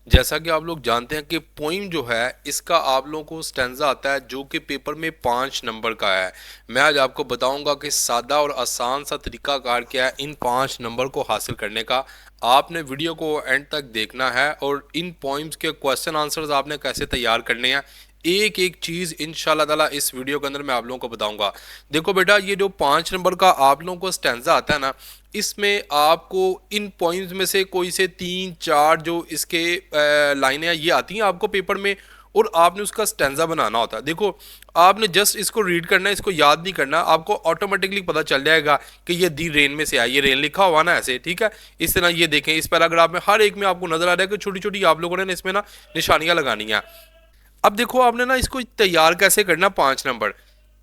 जैसा कि आप लोग जानते हैं कि पोइम जो है इसका आप लोगों को स्टैंजा आता है जो कि पेपर में 5 नंबर का है। मैं आज आपको बताऊंगा कि सादा और आसान सा तरीकाकार क्या है इन 5 नंबर को हासिल करने का। आपने वीडियो को एंड तक देखना है और इन पोइम्स के क्वेश्चन आंसर्स आपने कैसे तैयार करने हैं, एक एक चीज़ इंशाल्लाह ताला इस वीडियो के अंदर मैं आप लोगों को बताऊंगा। देखो बेटा, ये जो 5 नंबर का आप लोगों को स्टैंजा आता है ना, इसमें आपको इन पॉइंट्स में से कोई से 3 4 जो इसके लाइनें ये आती हैं आपको पेपर में, और आपने उसका स्टैंजा बनाना होता है। देखो, आपने जस्ट इसको रीड करना है, इसको याद नहीं करना, आपको ऑटोमेटिकली पता चल जाएगा कि ये दी रेन में से आया, ये रेन लिखा हुआ ना ऐसे, ठीक है। इस तरह ये देखें, इस पैराग्राफ में हर एक में आपको नजर आ रहा है कि छोटी छोटी आप लोगों ने इसमें ना निशानियां लगानी है। अब देखो, आपने ना इसको तैयार कैसे करना। 5 नंबर,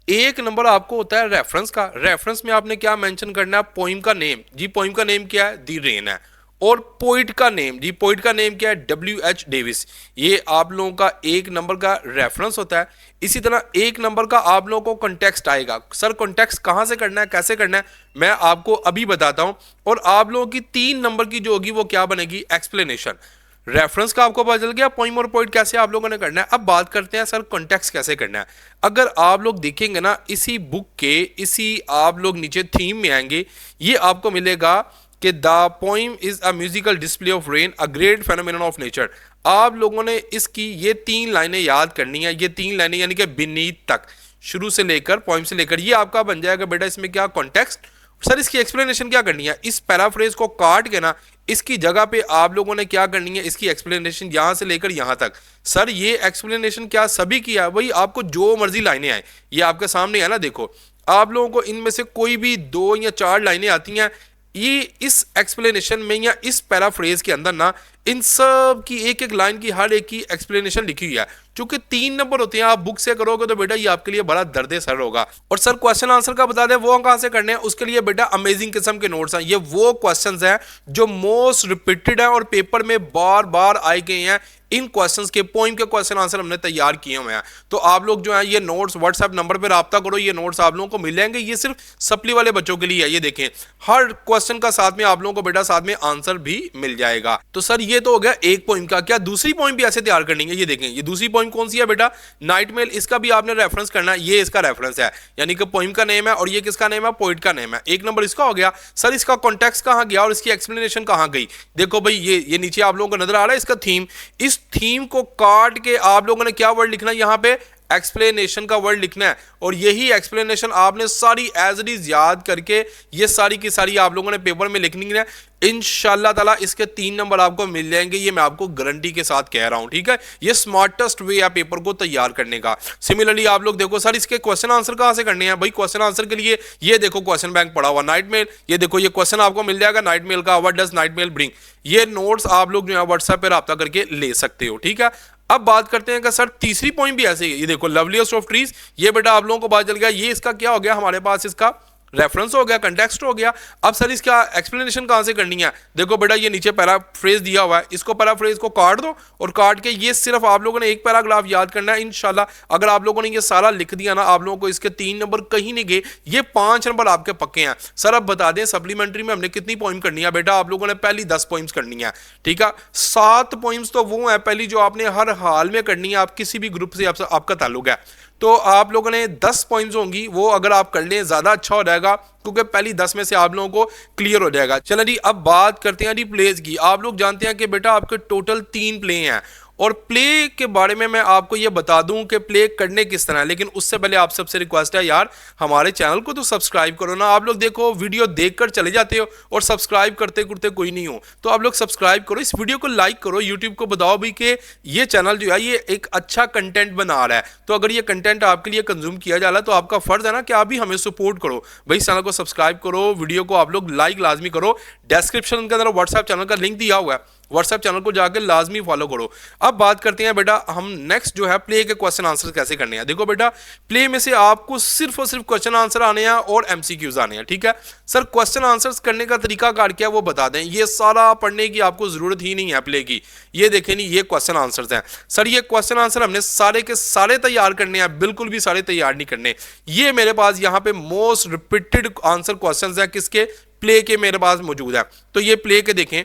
एक नंबर आपको होता है रेफरेंस का। रेफरेंस में आपने क्या मेंशन करना है, पोइम का नेम। जी पोइम का नेम क्या है, दी रेन है। और पोइट का नेम, जी पोइट का नेम क्या है, W H डेविस। ये आप लोगों का एक नंबर का रेफरेंस होता है। इसी तरह एक नंबर का आप लोगों को कॉन्टेक्स्ट आएगा। सर कॉन्टेक्स्ट कहां से करना है, कैसे करना है, मैं आपको अभी बताता हूं। और आप लोगों की 3 नंबर की जो होगी वो क्या बनेगी, एक्सप्लेनेशन। रेफरेंस का आपको पता चल गया, पोइम और पोइट कैसे आप लोगों ने करना है। अब बात करते हैं सर कॉन्टेक्स्ट कैसे करना है। अगर आप लोग देखेंगे ना, इसी बुक के इसी आप लोग नीचे थीम में आएंगे, ये आपको मिलेगा कि the poem is a musical display of rain, a great phenomenon of nature. आप लोगों ने इसकी ये 3 लाइनें याद करनी है। ये 3 लाइनें यानी कि बिनीत तक, शुरू से लेकर पोइम से लेकर, ये आपका बन जाएगा बेटा इसमें क्या, कॉन्टेक्स्ट। सर इसकी एक्सप्लेनेशन क्या करनी है, इस पैराफ्रेज को काट के ना इसकी जगह पे आप लोगों ने क्या करनी है, इसकी एक्सप्लेनेशन यहां से लेकर यहां तक। सर ये एक्सप्लेनेशन क्या सभी की है, वही आपको जो मर्जी लाइनें आए, ये आपके सामने है ना। देखो, आप लोगों को इनमें से कोई भी 2 या 4 लाइनें आती हैं, ये इस एक्सप्लेनेशन में या इस पैराफ्रेज के अंदर ना इन सब की एक एक लाइन की हर एक की एक्सप्लेनेशन लिखी हुई है। चूंकि 3 नंबर होते हैं, आप बुक से करोगे तो बेटा ये आपके लिए बड़ा दर्द सर होगा। और सर क्वेश्चन आंसर का बता दें वो कहां से करने हैं, उसके लिए बेटा अमेजिंग किस्म के नोट्स हैं। ये वो क्वेश्चंस हैं जो मोस्ट रिपीटेड हैं और पेपर में बार बार आए गए हैं। इन क्वेश्चंस के पोइम के क्वेश्चन आंसर हमने तैयार किए हुए हैं। तो आप लोग जो है ये नोट्स व्हाट्सएप नंबर पर राब्ता करो, ये नोट्स आप लोगों को मिल जाएंगे। ये सिर्फ सप्ली वाले बच्चों के लिए है। ये देखें, हर क्वेश्चन का साथ में आप लोगों को बेटा साथ में आंसर भी मिल जाएगा। तो सर ये तो हो गया एक पोइम का। क्या दूसरी पोइम भी ऐसे तैयार करनी है, ये देखें, ये दूसरी पोइम कौन सी है बेटा, नाइट मेल। इसका भी आपने रेफरेंस करना है, ये इसका रेफरेंस है, यानी कि पोइम का नेम है और ये किसका नेम है, पोइट का नेम है। एक नंबर इसका हो गया। सर इसका कॉन्टेक्स्ट कहां गया और इसकी एक्सप्लेनेशन कहां गई। देखो भाई, ये नीचे आप लोगों को नजर आ रहा है इसका थीम। इस थीम को काट के आप लोगों ने क्या वर्ड लिखना है, यहां पे एक्सप्लेनेशन का वर्ड लिखना है। और यही एक्सप्लेनेशन आपने सारी एज इट इज याद करके ये सारी की सारी आप लोगों ने पेपर में लिखनी है। इंशाल्लाह ताला इसके 3 नंबर आपको मिल जाएंगे, ये मैं आपको गारंटी के साथ कह रहा हूं, ठीक है। ये स्मार्टेस्ट वे है पेपर को तैयार करने का। सिमिलरली आप लोग देखो, सर इसके क्वेश्चन आंसर कहां से करने हैं। भाई क्वेश्चन आंसर के लिए ये देखो क्वेश्चन बैंक पड़ा हुआ, नाइट मेल। ये देखो, ये क्वेश्चन आपको मिल जाएगा नाइट मेल का, what does night mail bring. ये नोट्स आप लोग जो है व्हाट्सएप पर राब्ता करके ले सकते हो, ठीक है। अब बात करते हैं कि सर तीसरी पॉइंट भी ऐसे ही है। ये देखो, लवलीस्ट ऑफ ट्रीज, ये बेटा आप लोगों को पता चल गया, ये इसका क्या हो गया, हमारे पास इसका रेफरेंस हो गया, कंटेक्स्ट हो गया। अब सर इसका एक्सप्लेनेशन कहां से करनी है। देखो बेटा, ये नीचे पैराफ्रेज दिया हुआ है, इसको पैराफ्रेज को काट दो और काट के ये सिर्फ आप लोगों ने एक पैराग्राफ याद करना है। इंशाल्लाह अगर आप लोगों ने ये सारा लिख दिया ना, आप लोगों को इसके 3 नंबर कहीं नहीं गए, ये 5 नंबर आपके पक्के हैं। सर अब बता दें सप्लीमेंट्री में हमने कितनी पॉइंट करनी है बेटा, आप लोगों ने पहली 10 पॉइंट्स करनी है, ठीक है। 7 पॉइंट्स तो वो है पहली जो आपने हर हाल में करनी है, आप किसी भी ग्रुप से आपका ताल्लुक है तो आप लोगों ने 10 पॉइंट्स होंगी, वो अगर आप कर लें ज्यादा अच्छा हो जाएगा, क्योंकि पहली 10 में से आप लोगों को क्लियर हो जाएगा। चलो जी, अब बात करते हैं जी प्लेज की। आप लोग जानते हैं कि बेटा आपके टोटल 3 प्ले हैं और प्ले के बारे में मैं आपको ये बता दूं कि प्ले करने किस तरह है। लेकिन उससे पहले आप सबसे रिक्वेस्ट है यार, हमारे चैनल को तो सब्सक्राइब करो ना। आप लोग देखो वीडियो देखकर चले जाते हो और सब्सक्राइब करते करते कोई नहीं हो, तो आप लोग सब्सक्राइब करो, इस वीडियो को लाइक करो, यूट्यूब को बताओ भी कि ये चैनल जो है ये एक अच्छा कंटेंट बना रहा है। तो अगर ये कंटेंट आपके लिए कंज्यूम किया जा रहा है तो आपका फर्ज है ना कि आप भी हमें सपोर्ट करो। भाई चैनल को सब्सक्राइब करो, वीडियो को आप लोग लाइक लाजमी करो। डिस्क्रिप्शन के अंदर व्हाट्सएप चैनल का लिंक दिया हुआ है, व्हाट्सएप चैनल को जाकर लाजमी फॉलो करो। अब बात करते हैं बेटा हम नेक्स्ट जो है प्ले के क्वेश्चन आंसर कैसे करने हैं। देखो बेटा, प्ले में से आपको सिर्फ और सिर्फ क्वेश्चन आंसर आने हैं और एमसीक्यूज आने हैं, ठीक है। सर क्वेश्चन आंसर्स करने का तरीका कार क्या है वो बता दें, ये सारा पढ़ने की आपको जरूरत ही नहीं है प्ले की। ये देखें नहीं, ये क्वेश्चन आंसर्स हैं। सर ये क्वेश्चन आंसर हमने सारे के सारे तैयार करने हैं, बिल्कुल भी सारे तैयार नहीं करने। ये मेरे पास यहाँ पे मोस्ट रिपीटेड आंसर क्वेश्चन है किसके, प्ले के मेरे पास मौजूद है। तो ये प्ले के देखें,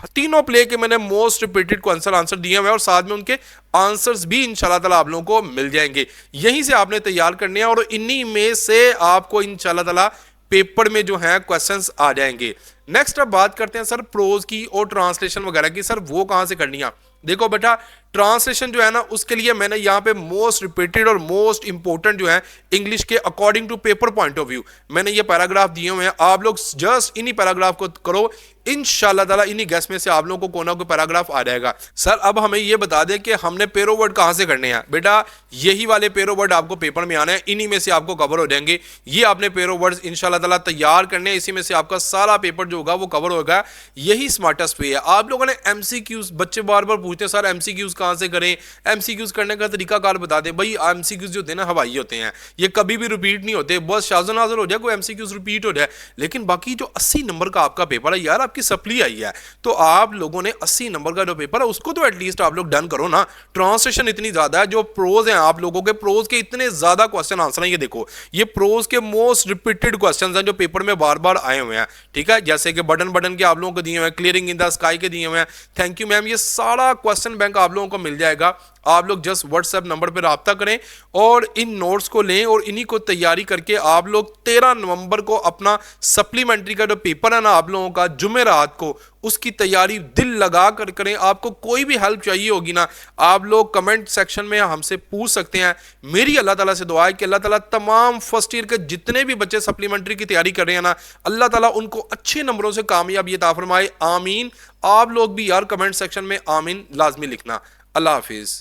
तीनों प्ले के मैंने मोस्ट रिपीटेड क्वेश्चन आंसर दिए हुए हैं और साथ में उनके आंसर्स भी इंशाल्लाह ताला आप लोगों को मिल जाएंगे। यहीं से आपने तैयार करने हैं और इन्हीं में से आपको इंशाल्लाह ताला पेपर में जो है क्वेश्चंस आ जाएंगे। नेक्स्ट अब बात करते हैं सर प्रोज की और ट्रांसलेशन वगैरह की। सर वो कहां से करनी है? देखो बेटा, ट्रांसलेशन जो है ना उसके लिए मैंने यहाँ पे मोस्ट रिपीटेड और मोस्ट इंपॉर्टेंट जो है इंग्लिश के according to paper point of view मैंने ये पैराग्राफ दिए हुए हैं। आप लोग जस्ट इन्हीं पैराग्राफ को करो, इंशाल्लाह ताला इन्हीं गैस में से आप लोगों को कोई ना कोई पैराग्राफ आ जाएगा। सर अब हमें ये बता दें कि हमने पेरो वर्ड कहां से करने हैं। बेटा यही वाले पेरो वर्ड आपको पेपर में आने हैं, इन्हीं में से आपको कवर हो जाएंगे। ये आपने पेरो वर्ड्स इंशाल्लाह ताला तैयार करने हैं, इसी में से आपका सारा पेपर जो होगा वो कवर होगा। यही स्मार्टेस्ट वे है। आप लोगों ने एमसीक्यूज, बच्चे बार बार पूछते हैं सर एमसीक्यूज कहां से करें, एमसीक्यूज करने का तरीकाकार बता दें। भाई एमसीक्यूज जो होते हैं ना हवाई होते हैं, ये कभी भी रिपीट नहीं होते। बस शाज़ो नाज़र हो जाए कोई एमसीक्यूज रिपीट हो जाए, लेकिन बाकी जो 80 नंबर का आपका पेपर है यार, आपकी सप्ली आई है, तो आप लोगों ने 80 नंबर का जो पेपर है उसको तो एटलीस्ट आप लोग डन करो ना। ट्रांसलेशन इतनी ज्यादा है, जो प्रोज हैं आप लोगों के, प्रोज के इतने ज्यादा क्वेश्चन आंसर हैं। ये देखो, ये प्रोज के मोस्ट रिपीटेड क्वेश्चन हैं जो पेपर में बार बार आए हुए हैं। ठीक है, जैसे कि बटन बटन के आप लोगों को दिए हुए हैं, क्लियरिंग इन द स्काई के दिए हुए हैं, थैंक यू मैम, ये सारा क्वेश्चन बैंक आप लोगों को मिल जाएगा। आप लोग जस्ट व्हाट्सएप नंबर पर रब्ता करें और इन नोट्स को लें और इन्हीं को तैयारी करके आप लोग 13 नवंबर को अपना सप्लीमेंट्री का जो पेपर है ना आप लोगों का जुमेरात को, उसकी तैयारी दिल लगा कर करें। आपको कोई भी हेल्प चाहिए होगी ना, आप लोग कमेंट सेक्शन में हमसे पूछ सकते हैं। मेरी अल्लाह ताला से दुआ है कि अल्लाह ताला तमाम फर्स्ट ईयर के जितने भी बच्चे सप्लीमेंट्री की तैयारी कर रहे हैं ना, अल्लाह ताला उनको अच्छे नंबरों से कामयाबी अता फरमाए। आमीन। आप लोग भी यार कमेंट सेक्शन में आमीन लाजमी लिखना। अल्लाह हाफिज़।